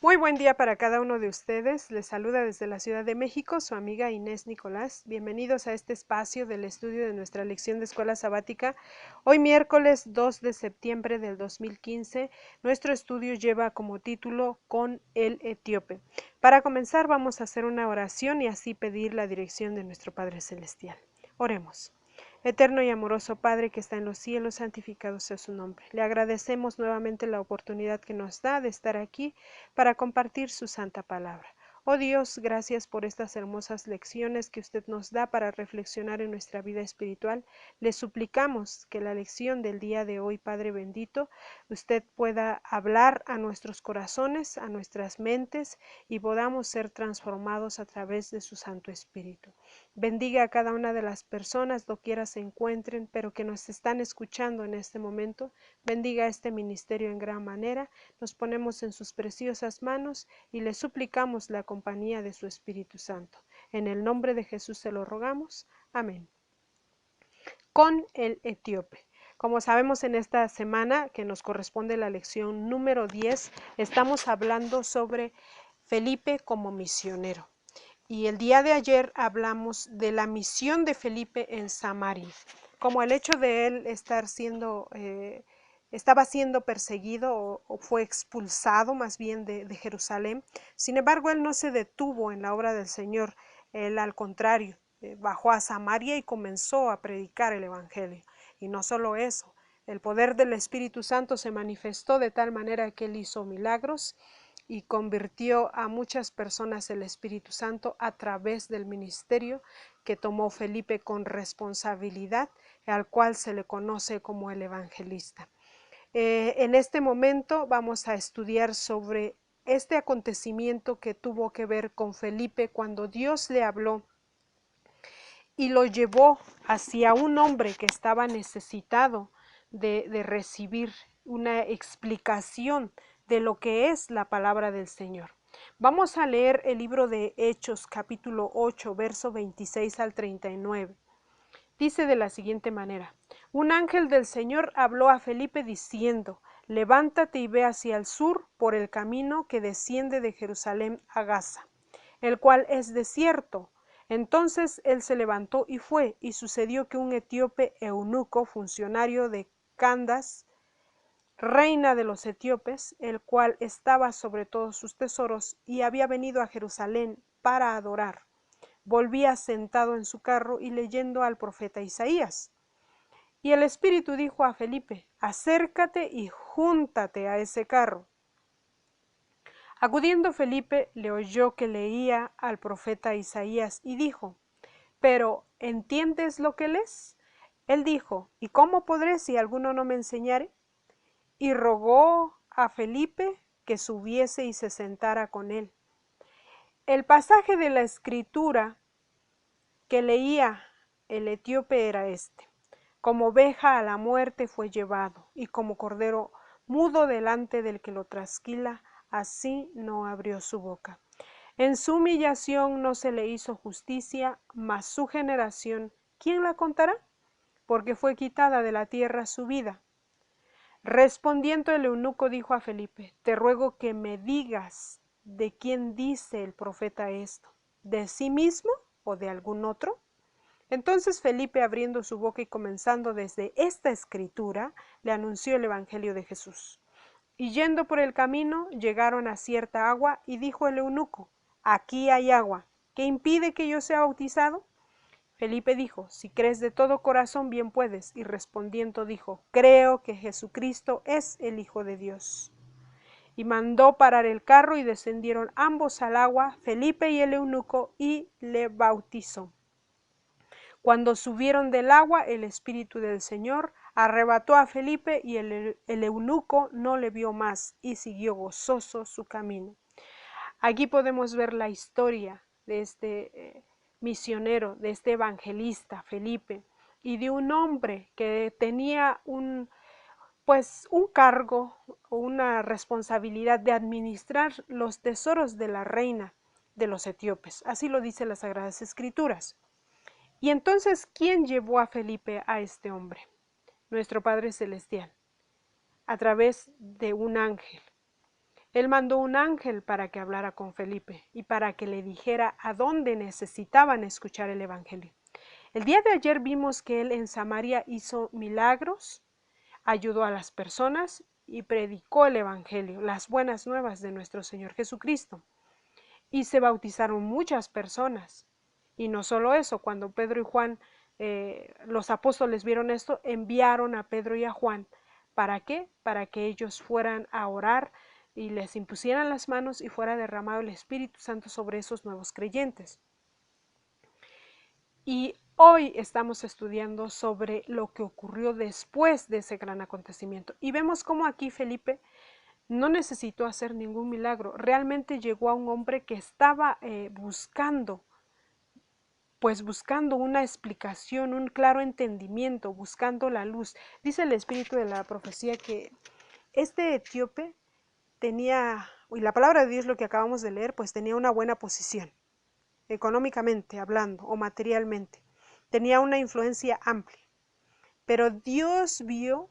Muy buen día para cada uno de ustedes. Les saluda desde la Ciudad de México su amiga Inés Nicolás. Bienvenidos a este espacio del estudio de nuestra lección de escuela sabática. Hoy miércoles 2 de septiembre del 2015, nuestro estudio lleva como título Con el etíope. Para comenzar vamos a hacer una oración y así pedir la dirección de nuestro Padre Celestial. Oremos. Eterno y amoroso Padre que está en los cielos, santificado sea su nombre. Le agradecemos nuevamente la oportunidad que nos da de estar aquí para compartir su santa palabra. Oh Dios, gracias por estas hermosas lecciones que usted nos da para reflexionar en nuestra vida espiritual. Le suplicamos que la lección del día de hoy, Padre bendito, usted pueda hablar a nuestros corazones, a nuestras mentes y podamos ser transformados a través de su Santo Espíritu. Bendiga a cada una de las personas, doquiera se encuentren, pero que nos están escuchando en este momento. Bendiga este ministerio en gran manera. Nos ponemos en sus preciosas manos y le suplicamos la compañía de su Espíritu Santo. En el nombre de Jesús se lo rogamos. Amén. Con el etíope. Como sabemos, en esta semana que nos corresponde la lección número 10, estamos hablando sobre Felipe como misionero. Y el día de ayer hablamos de la misión de Felipe en Samaria, como el hecho de él estaba siendo perseguido o fue expulsado más bien de Jerusalén. Sin embargo, él no se detuvo en la obra del Señor, él al contrario, bajó a Samaria y comenzó a predicar el Evangelio. Y no solo eso, el poder del Espíritu Santo se manifestó de tal manera que él hizo milagros y convirtió a muchas personas el Espíritu Santo a través del ministerio que tomó Felipe con responsabilidad, al cual se le conoce como el evangelista. En este momento vamos a estudiar sobre este acontecimiento que tuvo que ver con Felipe cuando Dios le habló y lo llevó hacia un hombre que estaba necesitado de recibir una explicación de lo que es la palabra del Señor. Vamos a leer el libro de Hechos, capítulo 8, verso 26 al 39. Dice de la siguiente manera: un ángel del Señor habló a Felipe diciendo: levántate y ve hacia el sur por el camino que desciende de Jerusalén a Gaza, el cual es desierto. Entonces él se levantó y fue, y sucedió que un etíope eunuco, funcionario de Candace, reina de los etíopes, el cual estaba sobre todos sus tesoros y había venido a Jerusalén para adorar, volvía sentado en su carro y leyendo al profeta Isaías. Y el Espíritu dijo a Felipe: acércate y júntate a ese carro. Acudiendo Felipe, le oyó que leía al profeta Isaías y dijo: ¿pero entiendes lo que lees? Él dijo: ¿y cómo podré si alguno no me enseñare? Y rogó a Felipe que subiese y se sentara con él. El pasaje de la escritura que leía el etíope era este: como oveja a la muerte fue llevado, y como cordero mudo delante del que lo trasquila, así no abrió su boca. En su humillación no se le hizo justicia, mas su generación, ¿quién la contará? Porque fue quitada de la tierra su vida. Respondiendo el eunuco dijo a Felipe: te ruego que me digas de quién dice el profeta esto, ¿de sí mismo o de algún otro? Entonces Felipe, abriendo su boca y comenzando desde esta escritura, le anunció el evangelio de Jesús. Y yendo por el camino, llegaron a cierta agua, y dijo el eunuco: aquí hay agua, ¿qué impide que yo sea bautizado? Felipe dijo: si crees de todo corazón, bien puedes. Y respondiendo dijo: creo que Jesucristo es el Hijo de Dios. Y mandó parar el carro, y descendieron ambos al agua, Felipe y el eunuco, y le bautizó. Cuando subieron del agua, el Espíritu del Señor arrebató a Felipe, y el eunuco no le vio más, y siguió gozoso su camino. Aquí podemos ver la historia de este misionero, de este evangelista Felipe, y de un hombre que tenía un cargo o una responsabilidad de administrar los tesoros de la reina de los etíopes. Así lo dice las Sagradas Escrituras. Y entonces, ¿quién llevó a Felipe a este hombre? Nuestro Padre Celestial, a través de un ángel. Él mandó un ángel para que hablara con Felipe y para que le dijera a dónde necesitaban escuchar el evangelio. El día de ayer vimos que él en Samaria hizo milagros, ayudó a las personas y predicó el evangelio, las buenas nuevas de nuestro Señor Jesucristo. Y se bautizaron muchas personas. Y no solo eso, cuando Pedro y Juan, los apóstoles vieron esto, enviaron a Pedro y a Juan. ¿Para qué? Para que ellos fueran a orar y les impusieran las manos y fuera derramado el Espíritu Santo sobre esos nuevos creyentes. Y hoy estamos estudiando sobre lo que ocurrió después de ese gran acontecimiento. Y vemos cómo aquí Felipe no necesitó hacer ningún milagro. Realmente llegó a un hombre que estaba buscando una explicación, un claro entendimiento, buscando la luz. Dice el espíritu de la profecía que este etíope tenía, y la palabra de Dios, lo que acabamos de leer, pues tenía una buena posición, económicamente hablando o materialmente. Tenía una influencia amplia. Pero Dios vio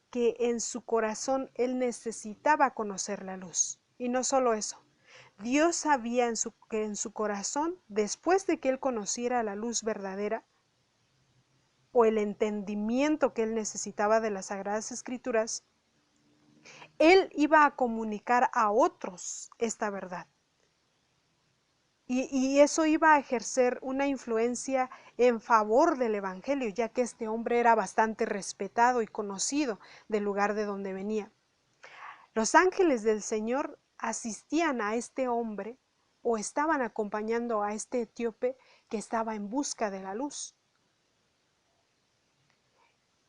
que en su corazón él necesitaba conocer la luz. Y no solo eso, Dios sabía que en su corazón, después de que él conociera la luz verdadera, o el entendimiento que él necesitaba de las Sagradas Escrituras, él iba a comunicar a otros esta verdad. Y eso iba a ejercer una influencia en favor del Evangelio, ya que este hombre era bastante respetado y conocido del lugar de donde venía. Los ángeles del Señor asistían a este hombre o estaban acompañando a este etíope que estaba en busca de la luz.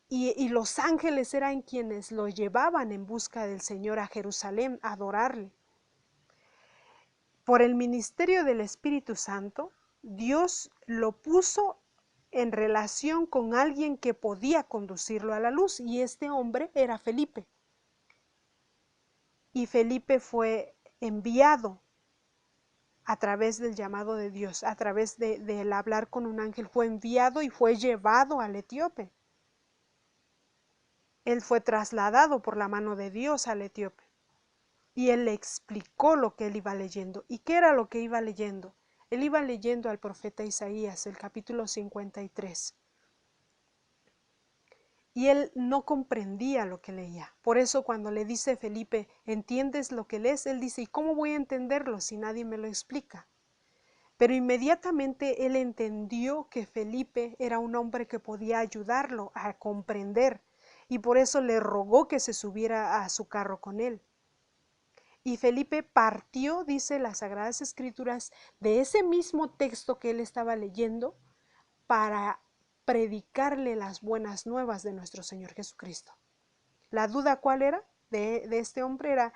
Y los ángeles eran quienes lo llevaban en busca del Señor a Jerusalén a adorarle. Por el ministerio del Espíritu Santo, Dios lo puso en relación con alguien que podía conducirlo a la luz, y este hombre era Felipe. Y Felipe fue enviado a través del llamado de Dios, a través del hablar con un ángel, fue enviado y fue llevado al etíope. Él fue trasladado por la mano de Dios al etíope. Y él le explicó lo que él iba leyendo. ¿Y qué era lo que iba leyendo? Él iba leyendo al profeta Isaías, el capítulo 53. Y él no comprendía lo que leía. Por eso cuando le dice Felipe, ¿entiendes lo que lees? Él dice, ¿y cómo voy a entenderlo si nadie me lo explica? Pero inmediatamente él entendió que Felipe era un hombre que podía ayudarlo a comprender, y por eso le rogó que se subiera a su carro con él. Y Felipe partió, dice las Sagradas Escrituras, de ese mismo texto que él estaba leyendo para predicarle las buenas nuevas de nuestro Señor Jesucristo. La duda, ¿cuál era? De este hombre era,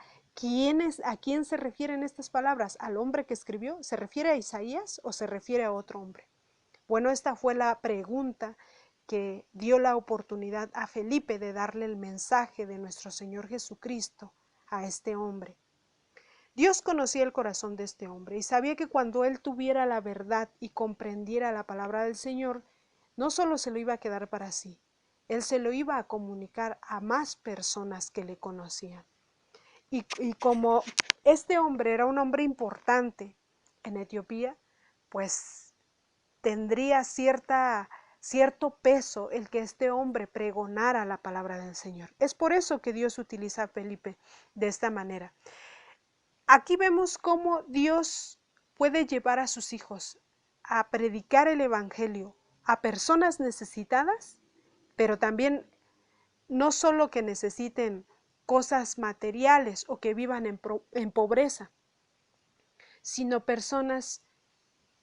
¿a quién se refieren estas palabras? ¿Al hombre que escribió? ¿Se refiere a Isaías o se refiere a otro hombre? Bueno, esta fue la pregunta que dio la oportunidad a Felipe de darle el mensaje de nuestro Señor Jesucristo a este hombre. Dios conocía el corazón de este hombre y sabía que cuando él tuviera la verdad y comprendiera la palabra del Señor, no solo se lo iba a quedar para sí, él se lo iba a comunicar a más personas que le conocían. Y como este hombre era un hombre importante en Etiopía, pues tendría cierto peso el que este hombre pregonara la palabra del Señor. Es por eso que Dios utiliza a Felipe de esta manera. Aquí vemos cómo Dios puede llevar a sus hijos a predicar el Evangelio a personas necesitadas, pero también no solo que necesiten cosas materiales o que vivan en pobreza, sino personas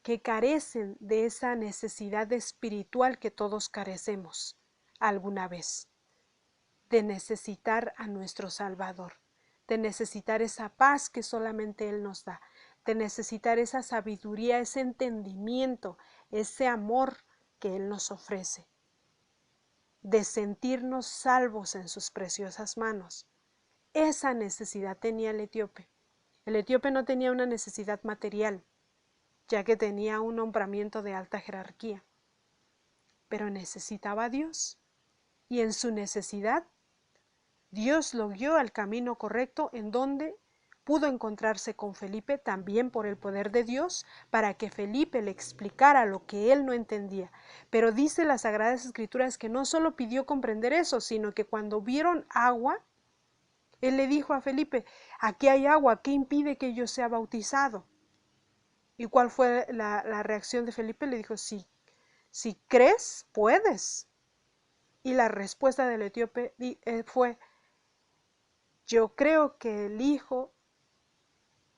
que carecen de esa necesidad espiritual que todos carecemos alguna vez, de necesitar a nuestro Salvador, de necesitar esa paz que solamente Él nos da, de necesitar esa sabiduría, ese entendimiento, ese amor que Él nos ofrece, de sentirnos salvos en sus preciosas manos. Esa necesidad tenía el etíope. El etíope no tenía una necesidad material, ya que tenía un nombramiento de alta jerarquía, pero necesitaba a Dios, y en su necesidad Dios lo guió al camino correcto en donde pudo encontrarse con Felipe también por el poder de Dios, para que Felipe le explicara lo que él no entendía. Pero dice las Sagradas Escrituras que no solo pidió comprender eso, sino que cuando vieron agua, él le dijo a Felipe, aquí hay agua, ¿qué impide que yo sea bautizado? ¿Y cuál fue la reacción de Felipe? Le dijo, si crees, puedes. Y la respuesta del etíope fue, yo creo que el Hijo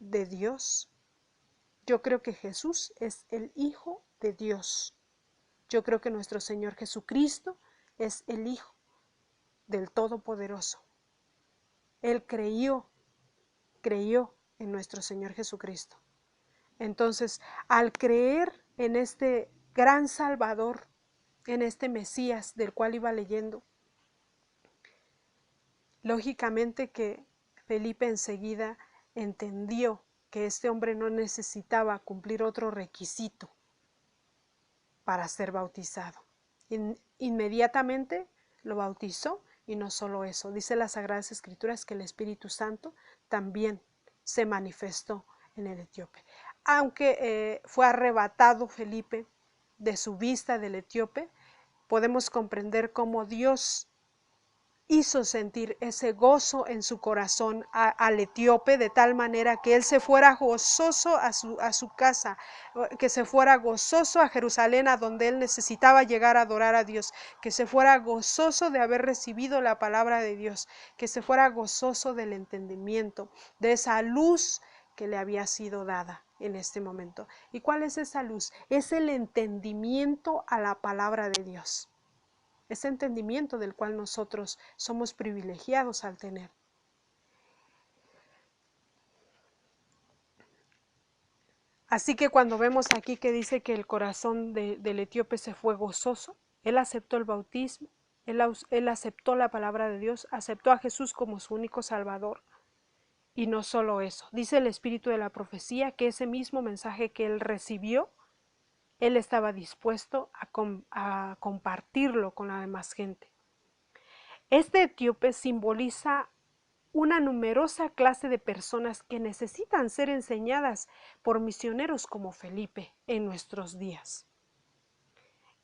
de Dios, yo creo que Jesús es el Hijo de Dios. Yo creo que nuestro Señor Jesucristo es el Hijo del Todopoderoso. Él creyó en nuestro Señor Jesucristo. Entonces, al creer en este gran Salvador, en este Mesías del cual iba leyendo, lógicamente que Felipe enseguida entendió que este hombre no necesitaba cumplir otro requisito para ser bautizado. Inmediatamente lo bautizó, y no solo eso, dice las Sagradas Escrituras que el Espíritu Santo también se manifestó en el etíope. Aunque fue arrebatado Felipe de su vista del etíope, podemos comprender cómo Dios hizo sentir ese gozo en su corazón al etíope, de tal manera que él se fuera gozoso a su casa, que se fuera gozoso a Jerusalén, a donde él necesitaba llegar a adorar a Dios, que se fuera gozoso de haber recibido la palabra de Dios, que se fuera gozoso del entendimiento, de esa luz que le había sido dada en este momento. ¿Y cuál es esa luz? Es el entendimiento a la palabra de Dios. Ese entendimiento del cual nosotros somos privilegiados al tener. Así que cuando vemos aquí que dice que el corazón del etíope se fue gozoso, él aceptó el bautismo, él aceptó la palabra de Dios, aceptó a Jesús como su único Salvador. Y no solo eso, dice el espíritu de la profecía que ese mismo mensaje que él recibió, él estaba dispuesto a compartirlo con la demás gente. Este etíope simboliza una numerosa clase de personas que necesitan ser enseñadas por misioneros como Felipe en nuestros días.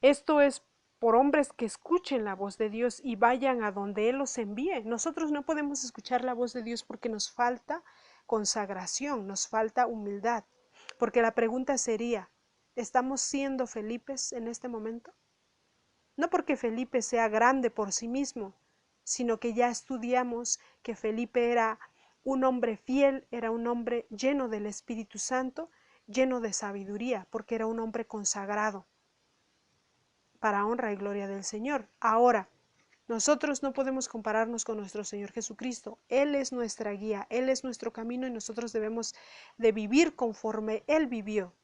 Esto es por hombres que escuchen la voz de Dios y vayan a donde Él los envíe. Nosotros no podemos escuchar la voz de Dios porque nos falta consagración, nos falta humildad. Porque la pregunta sería, ¿estamos siendo Felipes en este momento? No porque Felipe sea grande por sí mismo, sino que ya estudiamos que Felipe era un hombre fiel, era un hombre lleno del Espíritu Santo, lleno de sabiduría, porque era un hombre consagrado para honra y gloria del Señor. Ahora, nosotros no podemos compararnos con nuestro Señor Jesucristo. Él es nuestra guía, Él es nuestro camino y nosotros debemos de vivir conforme Él vivió.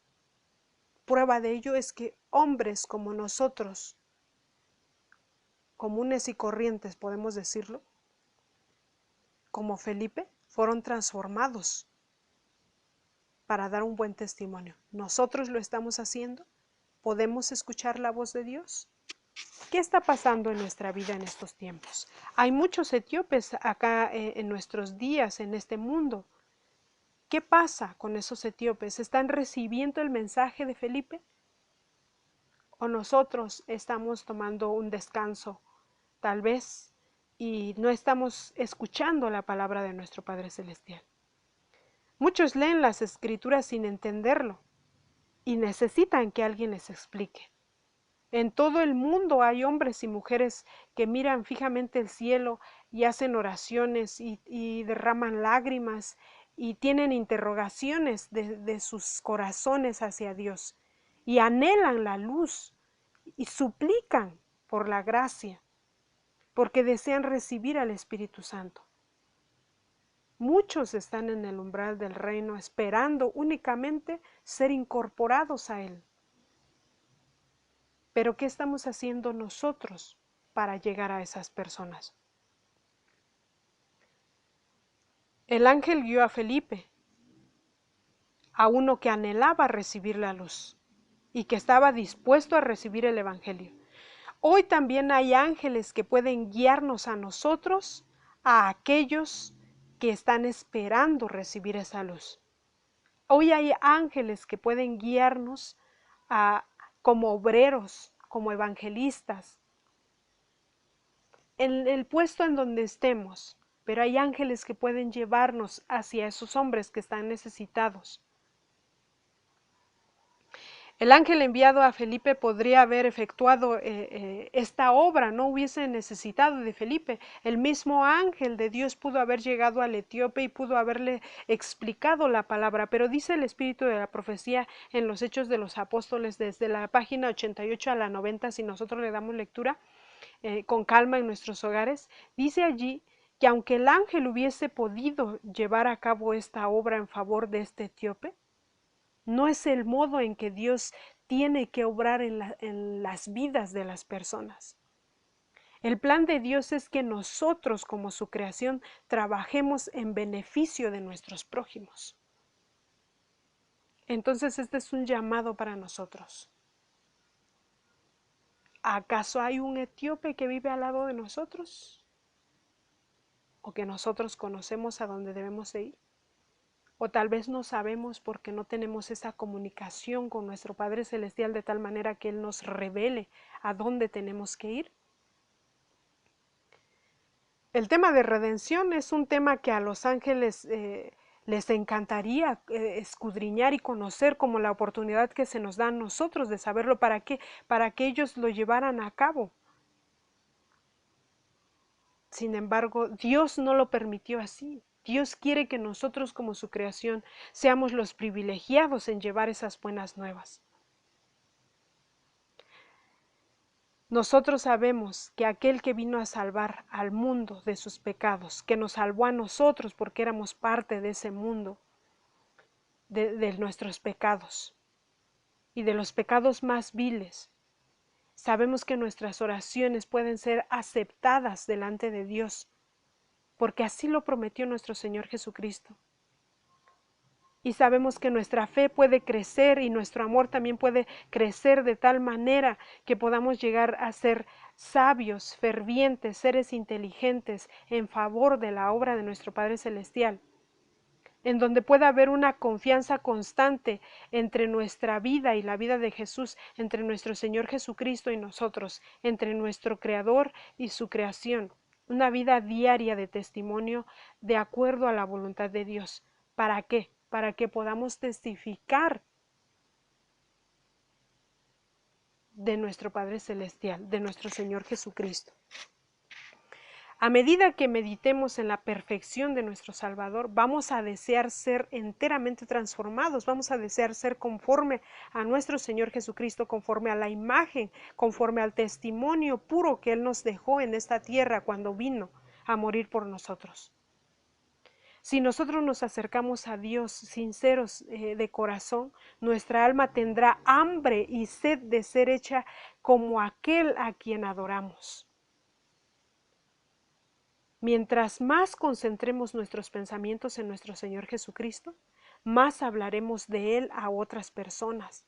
Prueba de ello es que hombres como nosotros, comunes y corrientes, podemos decirlo, como Felipe, fueron transformados para dar un buen testimonio. ¿Nosotros lo estamos haciendo? ¿Podemos escuchar la voz de Dios? ¿Qué está pasando en nuestra vida en estos tiempos? Hay muchos etíopes acá en nuestros días, en este mundo. ¿Qué pasa con esos etíopes? ¿Están recibiendo el mensaje de Felipe? ¿O nosotros estamos tomando un descanso, tal vez, y no estamos escuchando la palabra de nuestro Padre Celestial? Muchos leen las Escrituras sin entenderlo y necesitan que alguien les explique. En todo el mundo hay hombres y mujeres que miran fijamente el cielo y hacen oraciones y derraman lágrimas y tienen interrogaciones de sus corazones hacia Dios y anhelan la luz y suplican por la gracia porque desean recibir al Espíritu Santo. Muchos están en el umbral del reino esperando únicamente ser incorporados a Él. Pero ¿qué estamos haciendo nosotros para llegar a esas personas? El ángel guió a Felipe, a uno que anhelaba recibir la luz y que estaba dispuesto a recibir el Evangelio. Hoy también hay ángeles que pueden guiarnos a nosotros, a aquellos que están esperando recibir esa luz. Hoy hay ángeles que pueden guiarnos como obreros, como evangelistas, en el puesto en donde estemos, pero hay ángeles que pueden llevarnos hacia esos hombres que están necesitados. El ángel enviado a Felipe podría haber efectuado esta obra, no hubiese necesitado de Felipe. El mismo ángel de Dios pudo haber llegado al etíope y pudo haberle explicado la palabra, pero dice el espíritu de la profecía en los Hechos de los Apóstoles, desde la página 88 a la 90, si nosotros le damos lectura con calma en nuestros hogares, dice allí que aunque el ángel hubiese podido llevar a cabo esta obra en favor de este etíope, no es el modo en que Dios tiene que obrar en las vidas de las personas. El plan de Dios es que nosotros, como su creación, trabajemos en beneficio de nuestros prójimos. Entonces este es un llamado para nosotros. ¿Acaso hay un etíope que vive al lado de nosotros? ¿O que nosotros conocemos a dónde debemos de ir? O tal vez no sabemos porque no tenemos esa comunicación con nuestro Padre Celestial de tal manera que Él nos revele a dónde tenemos que ir. El tema de redención es un tema que a los ángeles les encantaría escudriñar y conocer, como la oportunidad que se nos da a nosotros de saberlo. ¿Para qué? Para que ellos lo llevaran a cabo. Sin embargo, Dios no lo permitió así. Dios quiere que nosotros como su creación seamos los privilegiados en llevar esas buenas nuevas. Nosotros sabemos que aquel que vino a salvar al mundo de sus pecados, que nos salvó a nosotros porque éramos parte de ese mundo, de nuestros pecados y de los pecados más viles, sabemos que nuestras oraciones pueden ser aceptadas delante de Dios, porque así lo prometió nuestro Señor Jesucristo. Y sabemos que nuestra fe puede crecer y nuestro amor también puede crecer de tal manera que podamos llegar a ser sabios, fervientes, seres inteligentes en favor de la obra de nuestro Padre Celestial, en donde pueda haber una confianza constante entre nuestra vida y la vida de Jesús, entre nuestro Señor Jesucristo y nosotros, entre nuestro Creador y su creación, una vida diaria de testimonio de acuerdo a la voluntad de Dios. ¿Para qué? Para que podamos testificar de nuestro Padre Celestial, de nuestro Señor Jesucristo. A medida que meditemos en la perfección de nuestro Salvador, vamos a desear ser enteramente transformados, vamos a desear ser conforme a nuestro Señor Jesucristo, conforme a la imagen, conforme al testimonio puro que Él nos dejó en esta tierra cuando vino a morir por nosotros. Si nosotros nos acercamos a Dios sinceros de corazón, nuestra alma tendrá hambre y sed de ser hecha como aquel a quien adoramos. Mientras más concentremos nuestros pensamientos en nuestro Señor Jesucristo, más hablaremos de Él a otras personas.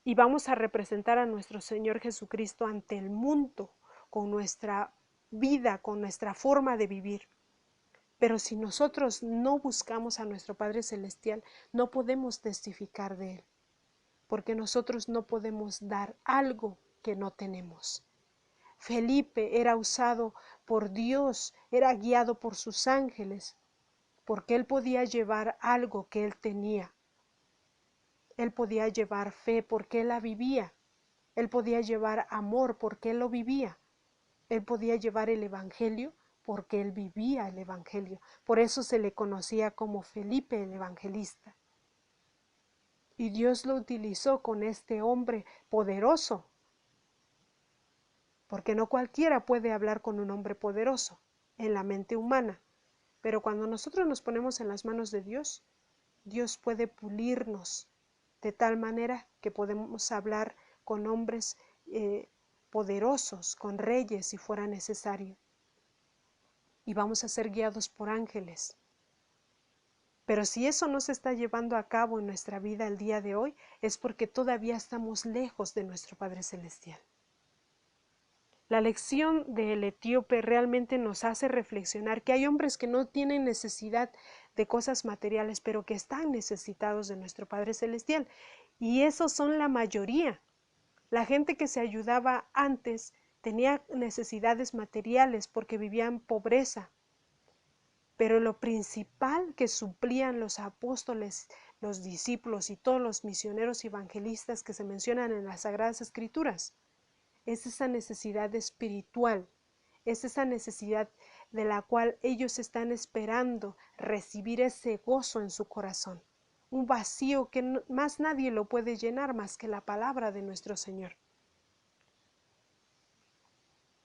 Y vamos a representar a nuestro Señor Jesucristo ante el mundo con nuestra vida, con nuestra forma de vivir. Pero si nosotros no buscamos a nuestro Padre Celestial, no podemos testificar de Él, porque nosotros no podemos dar algo que no tenemos. Felipe era usado por Dios, era guiado por sus ángeles, porque él podía llevar algo que él tenía. Él podía llevar fe porque él la vivía. Él podía llevar amor porque él lo vivía. Él podía llevar el evangelio porque él vivía el evangelio. Por eso se le conocía como Felipe el evangelista. Y Dios lo utilizó con este hombre poderoso, porque no cualquiera puede hablar con un hombre poderoso en la mente humana. Pero cuando nosotros nos ponemos en las manos de Dios, Dios puede pulirnos de tal manera que podemos hablar con hombres poderosos, con reyes si fuera necesario. Y vamos a ser guiados por ángeles. Pero si eso no se está llevando a cabo en nuestra vida el día de hoy, es porque todavía estamos lejos de nuestro Padre Celestial. La lección del etíope realmente nos hace reflexionar que hay hombres que no tienen necesidad de cosas materiales, pero que están necesitados de nuestro Padre Celestial. Y esos son la mayoría. La gente que se ayudaba antes tenía necesidades materiales porque vivían en pobreza. Pero lo principal que suplían los apóstoles, los discípulos y todos los misioneros y evangelistas que se mencionan en las Sagradas Escrituras, es esa necesidad espiritual, es esa necesidad de la cual ellos están esperando recibir ese gozo en su corazón, un vacío que más nadie lo puede llenar más que la palabra de nuestro Señor.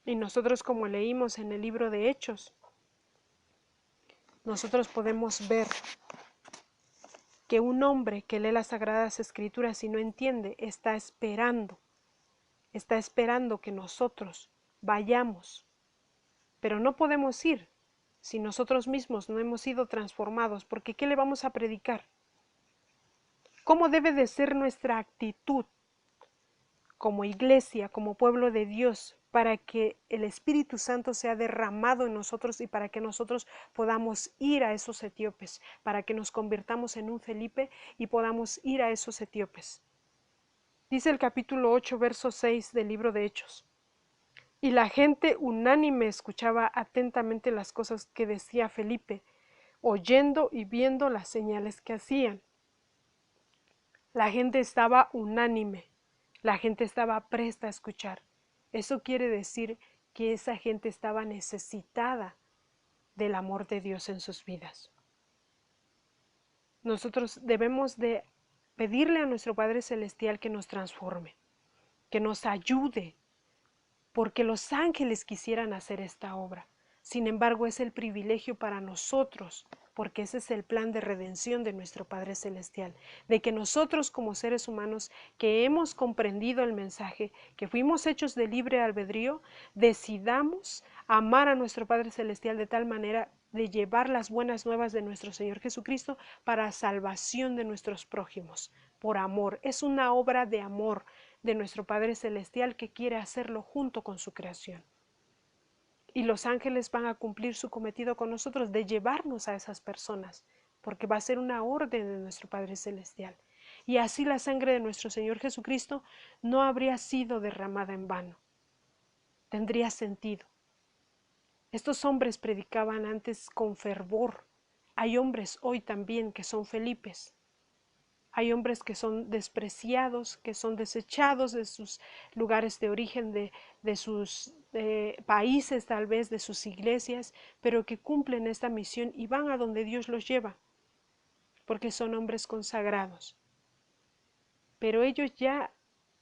Y nosotros, como leímos en el libro de Hechos, nosotros podemos ver que un hombre que lee las Sagradas Escrituras y no entiende, está esperando que nosotros vayamos, pero no podemos ir si nosotros mismos no hemos sido transformados, porque ¿qué le vamos a predicar? ¿Cómo debe de ser nuestra actitud como iglesia, como pueblo de Dios, para que el Espíritu Santo sea derramado en nosotros y para que nosotros podamos ir a esos etíopes, para que nos convirtamos en un Felipe y podamos ir a esos etíopes? Dice el capítulo 8, verso 6 del libro de Hechos. Y la gente unánime escuchaba atentamente las cosas que decía Felipe, oyendo y viendo las señales que hacían. La gente estaba unánime, la gente estaba presta a escuchar. Eso quiere decir que esa gente estaba necesitada del amor de Dios en sus vidas. Nosotros debemos de pedirle a nuestro Padre Celestial que nos transforme, que nos ayude, porque los ángeles quisieran hacer esta obra. Sin embargo, es el privilegio para nosotros, porque ese es el plan de redención de nuestro Padre Celestial, de que nosotros como seres humanos que hemos comprendido el mensaje, que fuimos hechos de libre albedrío, decidamos amar a nuestro Padre Celestial de tal manera de llevar las buenas nuevas de nuestro Señor Jesucristo para salvación de nuestros prójimos, por amor. Es una obra de amor de nuestro Padre Celestial que quiere hacerlo junto con su creación. Y los ángeles van a cumplir su cometido con nosotros de llevarnos a esas personas, porque va a ser una orden de nuestro Padre Celestial. Y así la sangre de nuestro Señor Jesucristo no habría sido derramada en vano. Tendría sentido. Estos hombres predicaban antes con fervor. Hay hombres hoy también que son Felipes. Hay hombres que son despreciados, que son desechados de sus lugares de origen, de sus países tal vez, de sus iglesias, pero que cumplen esta misión y van a donde Dios los lleva, porque son hombres consagrados. Pero ellos ya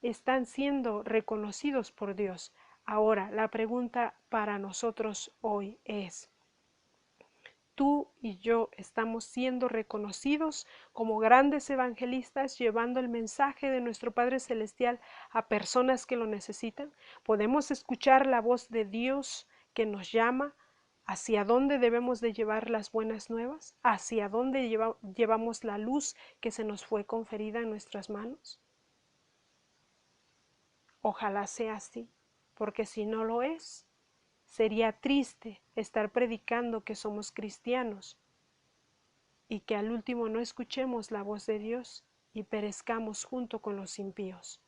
están siendo reconocidos por Dios. Ahora, la pregunta para nosotros hoy es: tú y yo estamos siendo reconocidos como grandes evangelistas, llevando el mensaje de nuestro Padre Celestial a personas que lo necesitan. Podemos escuchar la voz de Dios que nos llama hacia dónde debemos de llevar las buenas nuevas, hacia dónde llevamos la luz que se nos fue conferida en nuestras manos. Ojalá sea así, porque si no lo es, sería triste estar predicando que somos cristianos y que al último no escuchemos la voz de Dios y perezcamos junto con los impíos.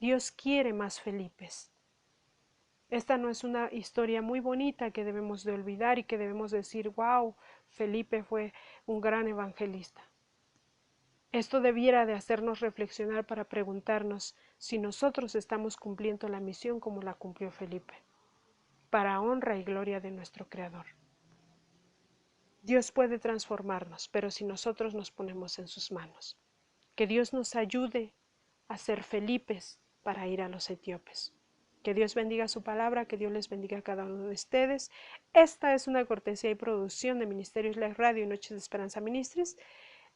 Dios quiere más Felipes. Esta no es una historia muy bonita que debemos de olvidar y que debemos decir, wow, Felipe fue un gran evangelista. Esto debiera de hacernos reflexionar para preguntarnos si nosotros estamos cumpliendo la misión como la cumplió Felipe, para honra y gloria de nuestro Creador. Dios puede transformarnos, pero si nosotros nos ponemos en sus manos. Que Dios nos ayude a ser Felipes para ir a los etíopes. Que Dios bendiga su palabra, que Dios les bendiga a cada uno de ustedes. Esta es una cortesía y producción de Ministerios Live Radio y Noches de Esperanza Ministries.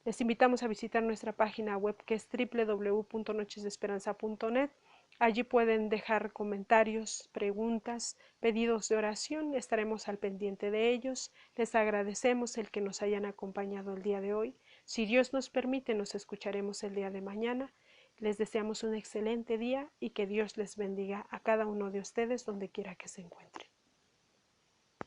Les invitamos a visitar nuestra página web que es www.nochesdeesperanza.net. Allí pueden dejar comentarios, preguntas, pedidos de oración. Estaremos al pendiente de ellos. Les agradecemos el que nos hayan acompañado el día de hoy. Si Dios nos permite, nos escucharemos el día de mañana. Les deseamos un excelente día y que Dios les bendiga a cada uno de ustedes donde quiera que se encuentren.